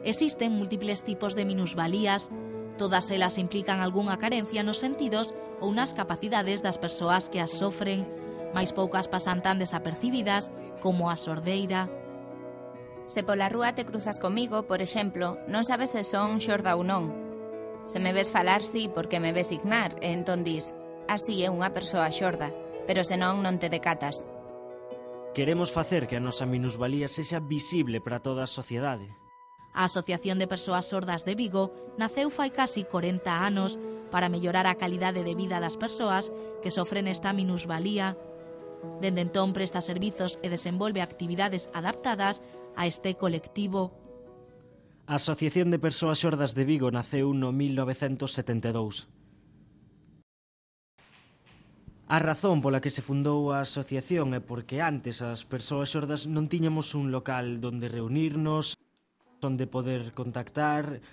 Existen múltiples tipos de minusvalías, todas elas implican algunha carencia nos sentidos ou nas capacidades das persoas que as sofren, máis poucas pasan tan desapercibidas como a sordeira. Se pola rúa te cruzas comigo, por exemplo, non sabes se son xorda ou non. Se me ves falar, sí, porque me ves signar, e entón dis, así é unha persoa xorda, pero senón non te decatas. Queremos facer que a nosa minusvalía sexa visible para toda a sociedade. A Asociación de Persoas Sordas de Vigo naceu fai casi 40 anos para mellorar a calidade de vida das persoas que sofren esta minusvalía. Dende entón presta servizos e desenvolve actividades adaptadas a este colectivo. A Asociación de Persoas Xordas de Vigo naceu no 1972. A razón pola que se fundou a asociación é porque antes as persoas xordas non tiñamos un local onde reunirnos, onde poder contactar,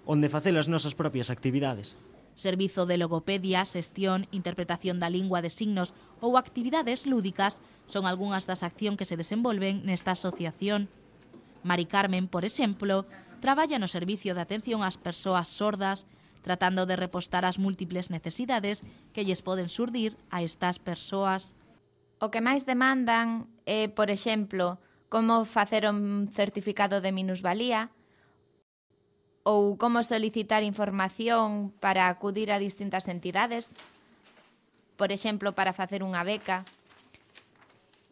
onde facer as nosas propias actividades. Servizo de logopedia, xestión, interpretación da lingua de signos ou actividades lúdicas son algunhas das accións que se desenvolven nesta asociación. Mari Carmen, por exemplo, traballa no servicio de atención ás persoas sordas, tratando de repostar as múltiples necesidades que lles poden surdir a estas persoas. O que máis demandan é, por exemplo, como facer un certificado de minusvalía ou como solicitar información para acudir a distintas entidades, por exemplo, para facer unha beca,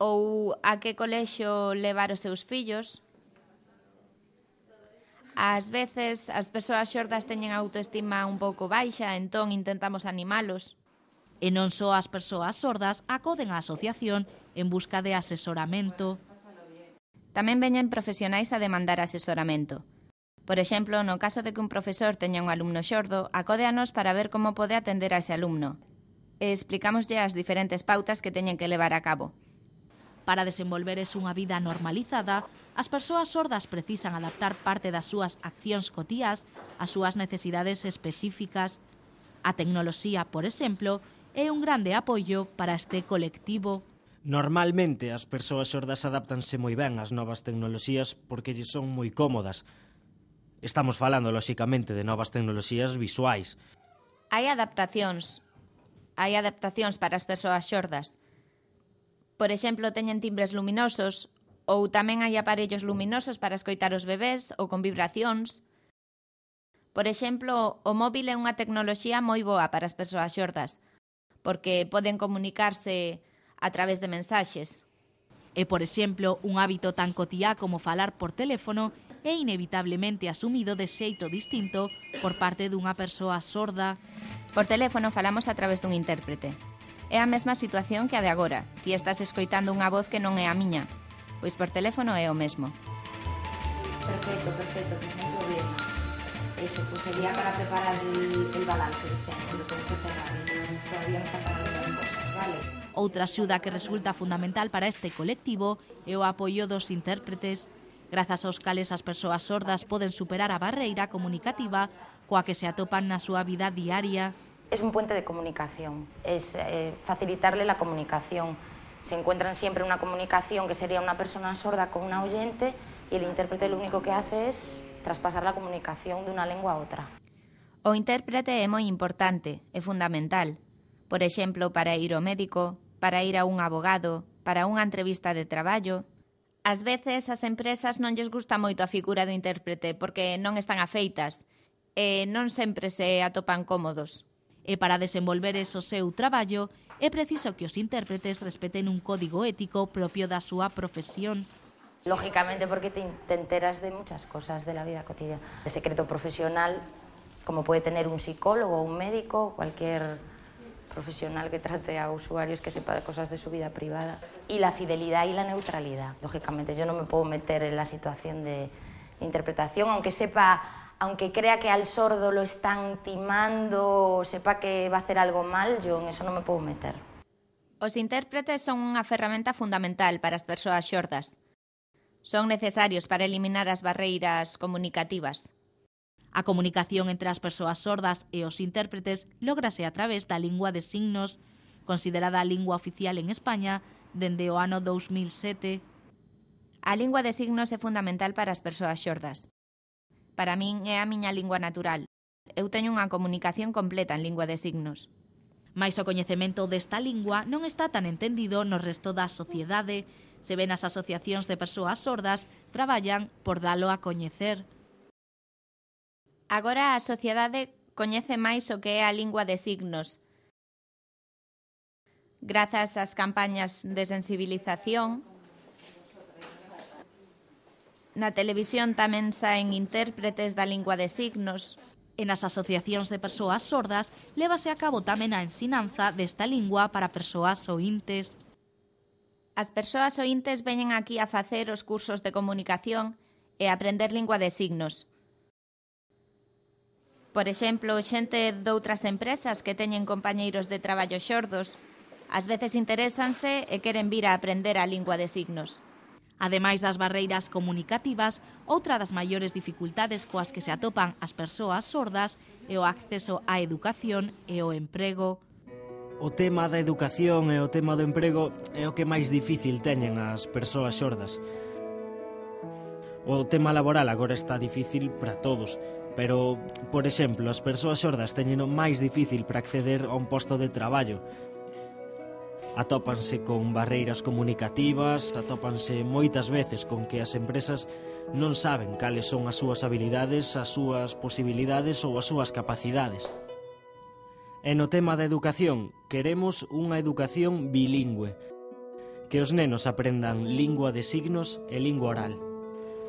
ou a que colexio levar os seus fillos. Ás veces as persoas xordas teñen autoestima un pouco baixa, entón intentamos animalos. E non só as persoas sordas acoden á asociación en busca de asesoramento. Tamén veñen profesionais a demandar asesoramento. Por exemplo, no caso de que un profesor teña un alumno xordo, acode a nos para ver como pode atender a ese alumno. E explicámoslle as diferentes pautas que teñen que levar a cabo. Para desenvolveres unha vida normalizada, as persoas sordas precisan adaptar parte das súas accións cotías ás súas necesidades específicas. A tecnoloxía, por exemplo, é un grande apoio para este colectivo. Normalmente as persoas xordas adáptanse moi ben ás novas tecnoloxías porque lles son moi cómodas. Estamos falando, lóxicamente, de novas tecnoloxías visuais. Hai adaptacións para as persoas xordas. Por exemplo, teñen timbres luminosos ou tamén hai aparellos luminosos para escoitar os bebés ou con vibracións. Por exemplo, o móvil é unha tecnoloxía moi boa para as persoas xordas porque poden comunicarse a través de mensaxes. E, por exemplo, un hábito tan cotiá como falar por teléfono é inevitablemente asumido de xeito distinto por parte dunha persoa sorda. Por teléfono falamos a través dun intérprete. É a mesma situación que a de agora. Ti estás escoitando unha voz que non é a miña. Pois por teléfono é o mesmo. Perfecto, pues moito ben. Eso, pues sería para preparar el balance deste ano, que lo tengo que cerrar. Todavía me faltan algunas cosas, vale? Outra axuda que resulta fundamental para este colectivo é o apoio dos intérpretes, grazas aos cales as persoas sordas poden superar a barreira comunicativa coa que se atopan na súa vida diaria. Es un puente de comunicación, es facilitarle la comunicación. Se encuentran siempre una comunicación que sería una persona sorda con una oyente y el intérprete lo único que hace es traspasar la comunicación de una lengua a otra. O intérprete é moi importante, é fundamental. Por exemplo, para ir ao médico, para ir a un abogado, para unha entrevista de traballo. Ás veces as empresas non lles gusta moito a figura do intérprete porque non están afeitas e non sempre se atopan cómodos. E para desenvolver o seu traballo é preciso que os intérpretes respeten un código ético propio da súa profesión. Lógicamente porque te enteras de muchas cosas de la vida cotidiana. El secreto profesional, como puede tener un psicólogo o un médico, cualquier profesional que trate a usuarios que sepa de cosas de su vida privada. Y la fidelidad y la neutralidad. Lógicamente yo no me puedo meter en la situación de interpretación, aunque crea que al sordo lo están timando o sepa que va a hacer algo mal, yo en eso no me puedo meter. Os intérpretes son unha ferramenta fundamental para as persoas xordas. Son necesarios para eliminar as barreiras comunicativas. A comunicación entre as persoas sordas e os intérpretes lógrase a través da lingua de signos, considerada a lingua oficial en España dende o ano 2007. A lingua de signos é fundamental para as persoas xordas. Para min é a miña lingua natural. Eu teño unha comunicación completa en lingua de signos. Mais o coñecemento desta lingua non está tan entendido no resto da sociedade. Se ven as asociacións de persoas sordas, traballan por dalo a coñecer. Agora a sociedade coñece máis o que é a lingua de signos. Grazas ás campañas de sensibilización, na televisión tamén saen intérpretes da lingua de signos. En as asociacións de persoas sordas, lévase a cabo tamén a ensinanza desta lingua para persoas oíntes. As persoas oíntes veñen aquí a facer os cursos de comunicación e a aprender lingua de signos. Por exemplo, xente doutras empresas que teñen compañeiros de traballo xordos, ás veces interésanse e queren vir a aprender a lingua de signos. Ademais das barreiras comunicativas, outra das maiores dificultades coas que se atopan as persoas sordas é o acceso á educación e ao emprego. O tema da educación e o tema do emprego é o que máis difícil teñen as persoas xordas. O tema laboral agora está difícil para todos, pero, por exemplo, as persoas xordas teñen o máis difícil para acceder a un posto de traballo. Atópanse con barreiras comunicativas, atópanse moitas veces con que as empresas non saben cales son as súas habilidades, as súas posibilidades ou as súas capacidades. E no tema da educación, queremos unha educación bilingüe, que os nenos aprendan lingua de signos e lingua oral.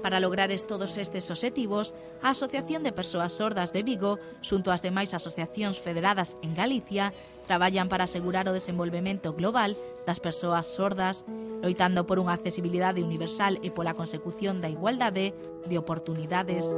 Para lograr todos estes obxectivos, a Asociación de Persoas Sordas de Vigo, xunto ás demais asociacións federadas en Galicia, traballan para asegurar o desenvolvemento global das persoas sordas, loitando por unha accesibilidade universal e pola consecución da igualdade de oportunidades.